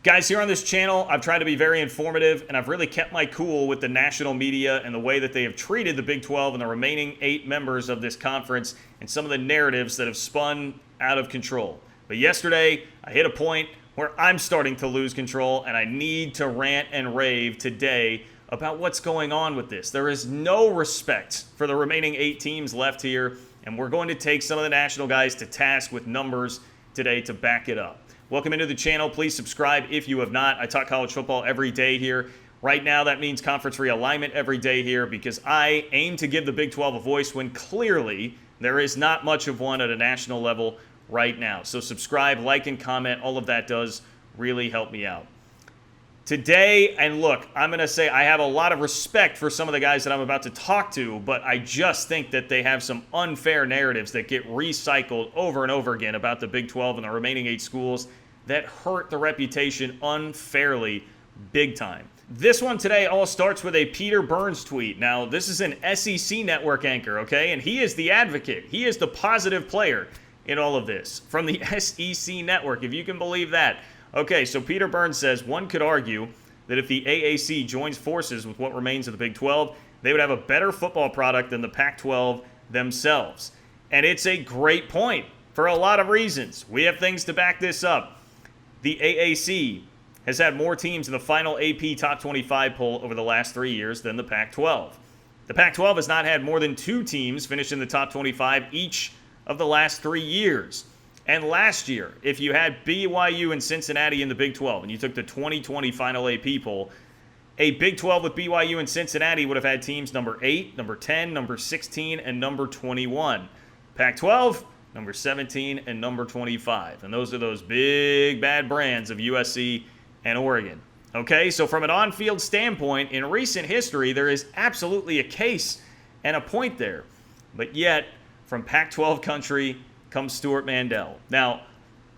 Guys, here on this channel, I've tried to be very informative, and I've really kept my cool with the national media and the way that they have treated the Big 12 and the remaining 8 members of this conference and some of the narratives that have spun out of control. But yesterday, I hit a point where I'm starting to lose control, and I need to rant and rave today about what's going on with this. There is no respect for the remaining 8 teams left here, and we're going to take some of the national guys to task with numbers today to back it up. Welcome into the channel. Please subscribe if you have not. I talk college football every day here. Right now, that means conference realignment every day here because I aim to give the Big 12 a voice when clearly there is not much of one at a national level right now. So subscribe, like, and comment. All of that does really help me out. Today, and look, I'm going to say I have a lot of respect for some of the guys that I'm about to talk to, but I just think that they have some unfair narratives that get recycled over and over again about the Big 12 and the remaining 8 schools that hurt the reputation unfairly big time. This one today all starts with a Peter Burns tweet. Now, this is an SEC network anchor, okay? And he is the advocate. He is the positive player in all of this from the SEC network, if you can believe that. Okay, so Peter Burns says, one could argue that if the AAC joins forces with what remains of the Big 12, they would have a better football product than the Pac-12 themselves. And it's a great point for a lot of reasons. We have things to back this up. The AAC has had more teams in the final AP Top 25 poll over the last 3 years than the Pac-12. The Pac-12 has not had more than 2 teams finish in the top 25 each of the last 3 years. And last year, if you had BYU and Cincinnati in the Big 12 and you took the 2020 final AP poll, a Big 12 with BYU and Cincinnati would have had teams number 8, number 10, number 16, and number 21. Pac-12, number 17, and number 25. And those are those big bad brands of USC and Oregon. Okay, so from an on-field standpoint, in recent history, there is absolutely a case and a point there. But yet, from Pac-12 country comes Stewart Mandel. Now,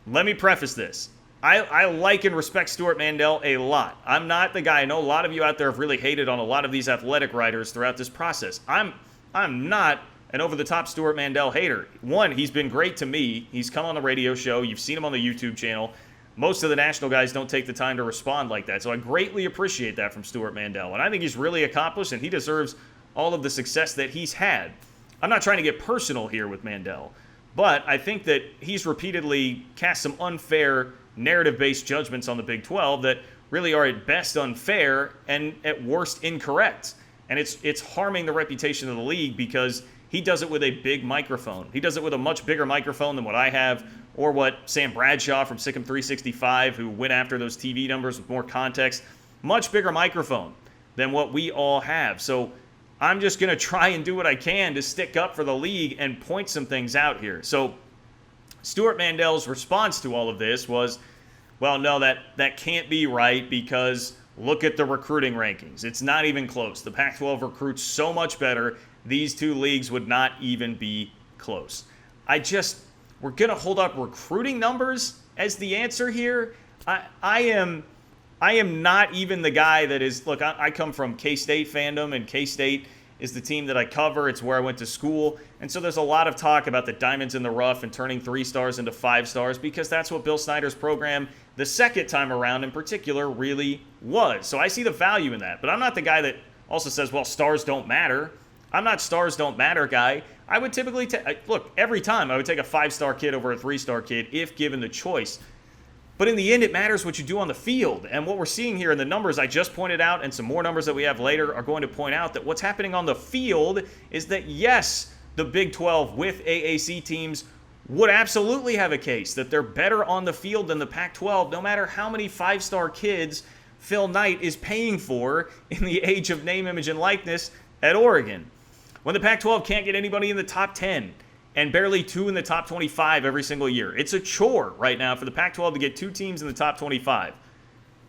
let me preface this. I like and respect Stewart Mandel a lot. I'm not the guy. I know a lot of you out there have really hated on a lot of these athletic writers throughout this process. I'm not an over-the-top Stewart Mandel hater. One, he's been great to me. He's come on the radio show. You've seen him on the YouTube channel. Most of the national guys don't take the time to respond like that. So I greatly appreciate that from Stewart Mandel. And I think he's really accomplished, and he deserves all of the success that he's had. I'm not trying to get personal here with Mandel. But I think that he's repeatedly cast some unfair narrative-based judgments on the Big 12 that really are at best unfair and at worst incorrect. And it's harming the reputation of the league because he does it with a big microphone. He does it with a much bigger microphone than what I have or what Sam Bradshaw from Sikkim 365, who went after those TV numbers with more context, much bigger microphone than what we all have. So I'm just going to try and do what I can to stick up for the league and point some things out here. So Stewart Mandel's response to all of this was, well, no, that can't be right because look at the recruiting rankings. It's not even close. The Pac-12 recruits so much better. These 2 leagues would not even be close. We're going to hold up recruiting numbers as the answer here. I am not even the guy that is, look, I come from K-State fandom, and K-State is the team that I cover. It's where I went to school. And so there's a lot of talk about the diamonds in the rough and turning 3 stars into 5 stars because that's what Bill Snyder's program, the second time around in particular, really was. So I see the value in that. But I'm not the guy that also says, well, stars don't matter. I'm not stars don't matter guy. I would typically look, every time I would take a 5-star kid over a 3-star kid if given the choice. But in the end, it matters what you do on the field. And what we're seeing here in the numbers I just pointed out and some more numbers that we have later are going to point out that what's happening on the field is that, yes, the Big 12 with AAC teams would absolutely have a case that they're better on the field than the Pac-12, no matter how many 5-star kids Phil Knight is paying for in the age of name, image, and likeness at Oregon. When the Pac-12 can't get anybody in the top 10, and barely 2 in the top 25 every single year. It's a chore right now for the Pac-12 to get 2 teams in the top 25.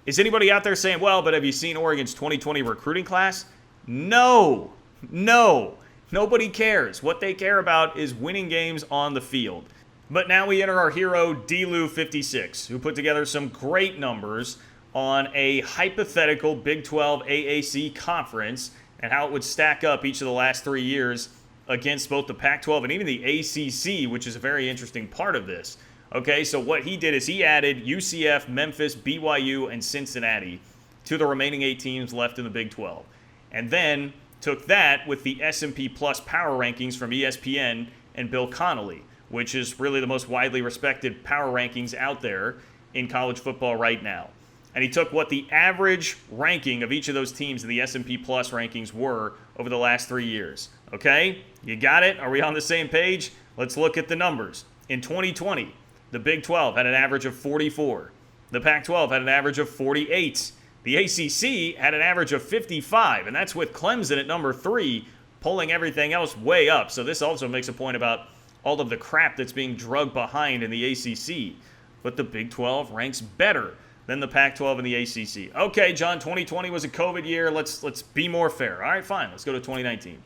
Is anybody out there saying, well, but have you seen Oregon's 2020 recruiting class? No. Nobody cares. What they care about is winning games on the field. But now we enter our hero, DLU56, who put together some great numbers on a hypothetical Big 12 AAC conference and how it would stack up each of the last 3 years against both the Pac-12 and even the ACC, which is a very interesting part of this. Okay, so what he did is he added UCF, Memphis, BYU, and Cincinnati to the remaining 8 teams left in the Big 12. And then took that with the S&P Plus power rankings from ESPN and Bill Connolly, which is really the most widely respected power rankings out there in college football right now. And he took what the average ranking of each of those teams in the S&P Plus rankings were over the last 3 years. Okay? You got it? Are we on the same page? Let's look at the numbers. In 2020, the Big 12 had an average of 44. The Pac-12 had an average of 48. The ACC had an average of 55, and that's with Clemson at number 3, pulling everything else way up. So this also makes a point about all of the crap that's being drugged behind in the ACC. But the Big 12 ranks better than the Pac-12 and the ACC. Okay, John, 2020 was a COVID year. Let's be more fair. All right, fine. Let's go to 2019.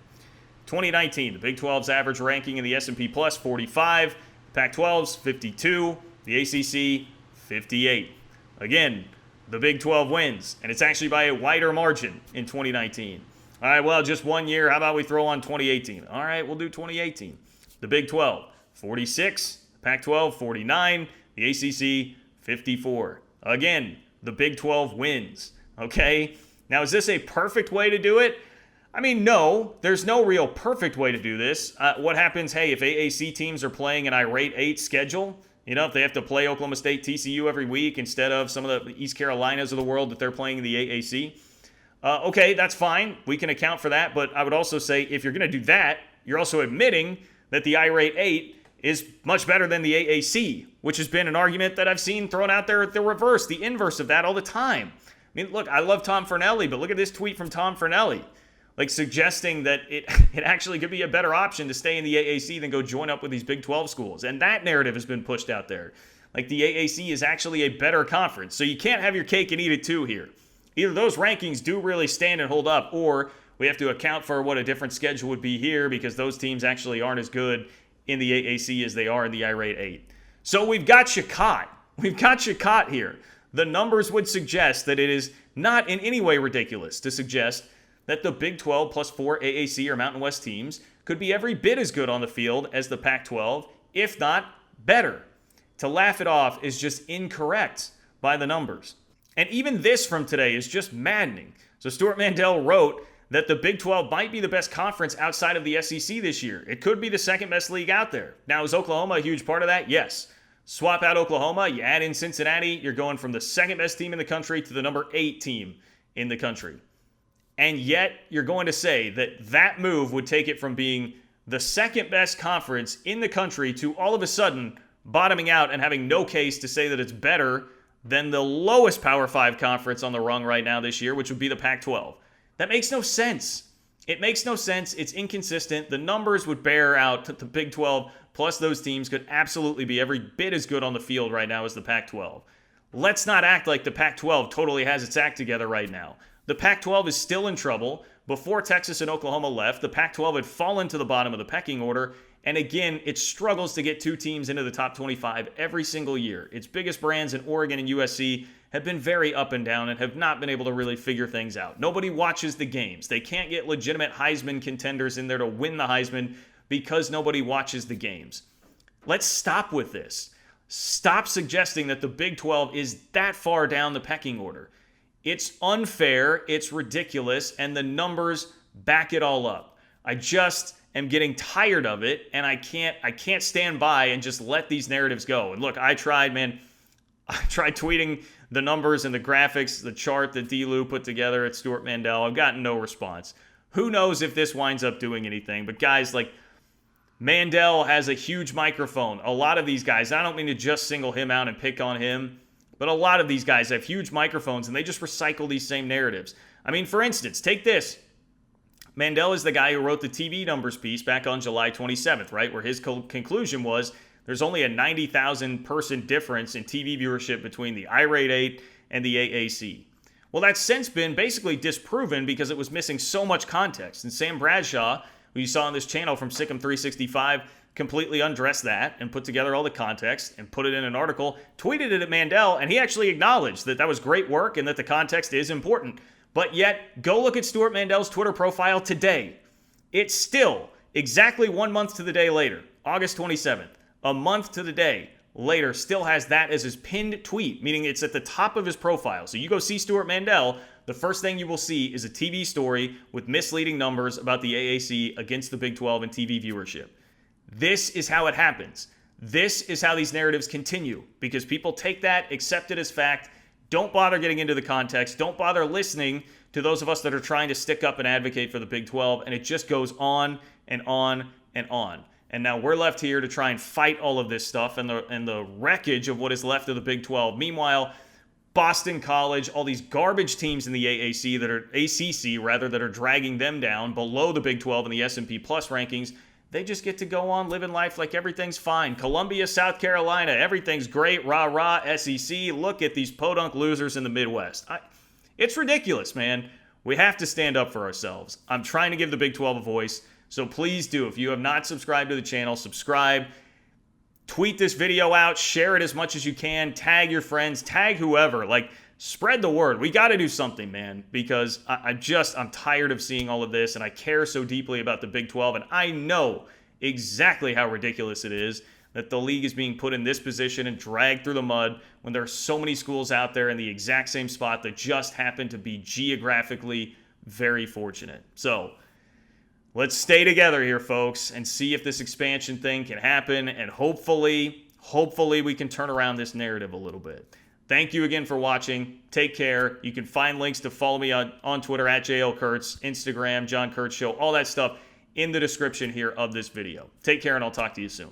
2019, the Big 12's average ranking in the S&P Plus, 45. Pac-12's 52. The ACC, 58. Again, the Big 12 wins, and it's actually by a wider margin in 2019. All right, well, just 1 year. How about we throw on 2018? All right, we'll do 2018. The Big 12, 46. Pac-12, 49. The ACC, 54. Again, the Big 12 wins. Okay? Now, is this a perfect way to do it? I mean, no. There's no real perfect way to do this. What happens, hey, if AAC teams are playing an irate 8 schedule, you know, if they have to play Oklahoma State, TCU every week instead of some of the East Carolinas of the world that they're playing in the AAC, okay, that's fine. We can account for that. But I would also say if you're going to do that, you're also admitting that the irate 8 is much better than the AAC, which has been an argument that I've seen thrown out there, the reverse, the inverse of that all the time. I mean, look, I love Tom Fernelli, but look at this tweet from Tom Fernelli, like suggesting that it actually could be a better option to stay in the AAC than go join up with these Big 12 schools. And that narrative has been pushed out there. Like the AAC is actually a better conference. So you can't have your cake and eat it too here. Either those rankings do really stand and hold up, or we have to account for what a different schedule would be here because those teams actually aren't as good in the AAC as they are in the irate 8. So we've got you caught. We've got you caught here. The numbers would suggest that it is not in any way ridiculous to suggest that the Big 12 plus 4 AAC or Mountain West teams could be every bit as good on the field as the Pac-12, if not better. To laugh it off is just incorrect by the numbers. And even this from today is just maddening. So Stuart Mandel wrote that the Big 12 might be the best conference outside of the SEC this year. It could be the second best league out there. Now, is Oklahoma a huge part of that? Yes. Swap out Oklahoma, you add in Cincinnati, you're going from the second best team in the country to the number 8 team in the country. And yet, you're going to say that that move would take it from being the second best conference in the country to all of a sudden bottoming out and having no case to say that it's better than the lowest Power 5 conference on the rung right now this year, which would be the Pac-12. That makes no sense. It makes no sense. It's inconsistent. The numbers would bear out that the Big 12 plus those teams could absolutely be every bit as good on the field right now as the Pac-12. Let's not act like the Pac-12 totally has its act together right now. The Pac-12 is still in trouble. Before Texas and Oklahoma left, the Pac-12 had fallen to the bottom of the pecking order. And again, it struggles to get 2 teams into the top 25 every single year. Its biggest brands in Oregon and USC have been very up and down and have not been able to really figure things out. Nobody watches the games. They can't get legitimate Heisman contenders in there to win the Heisman because nobody watches the games. Let's stop with this. Stop suggesting that the Big 12 is that far down the pecking order. It's unfair, it's ridiculous, and the numbers back it all up. I just am getting tired of it, and I can't stand by and just let these narratives go. And look, I tried tweeting the numbers and the graphics, the chart that D-Lou put together at Stuart Mandel. I've gotten no response. Who knows if this winds up doing anything? But guys, like, Mandel has a huge microphone. A lot of these guys, I don't mean to just single him out and pick on him, but a lot of these guys have huge microphones, and they just recycle these same narratives. I mean, for instance, take this. Mandel is the guy who wrote the TV numbers piece back on July 27th, right? Where his conclusion was there's only a 90,000 person difference in TV viewership between the irate 8 and the AAC. Well, that's since been basically disproven because it was missing so much context. And Sam Bradshaw, who you saw on this channel from Sikkim 365, completely undressed that and put together all the context and put it in an article, tweeted it at Mandel, and he actually acknowledged that that was great work and that the context is important. But yet, go look at Stuart Mandel's Twitter profile today. It's still exactly 1 month to the day later, August 27th, a month to the day, later still has that as his pinned tweet, meaning it's at the top of his profile. So you go see Stuart Mandel, the first thing you will see is a TV story with misleading numbers about the AAC against the Big 12 and TV viewership. This is how it happens. This is how these narratives continue, because people take that, accept it as fact, don't bother getting into the context, don't bother listening to those of us that are trying to stick up and advocate for the Big 12, and it just goes on and on and on. And now we're left here to try and fight all of this stuff and the wreckage of what is left of the Big 12. Meanwhile, Boston College, all these garbage teams in the AAC that are dragging them down below the Big 12 in the S&P Plus rankings, they just get to go on living life like everything's fine. Columbia, South Carolina, everything's great. Rah, rah, SEC. Look at these podunk losers in the Midwest. It's ridiculous, man. We have to stand up for ourselves. I'm trying to give the Big 12 a voice, so please do. If you have not subscribed to the channel, subscribe. Tweet this video out. Share it as much as you can. Tag your friends. Tag whoever. Like, spread the word. We got to do something, man, because I'm tired of seeing all of this, and I care so deeply about the Big 12, and I know exactly how ridiculous it is that the league is being put in this position and dragged through the mud when there are so many schools out there in the exact same spot that just happen to be geographically very fortunate. So let's stay together here, folks, and see if this expansion thing can happen, and hopefully we can turn around this narrative a little bit. Thank you again for watching. Take care. You can find links to follow me on Twitter at JL Kurtz, Instagram, John Kurtz Show, all that stuff in the description here of this video. Take care, and I'll talk to you soon.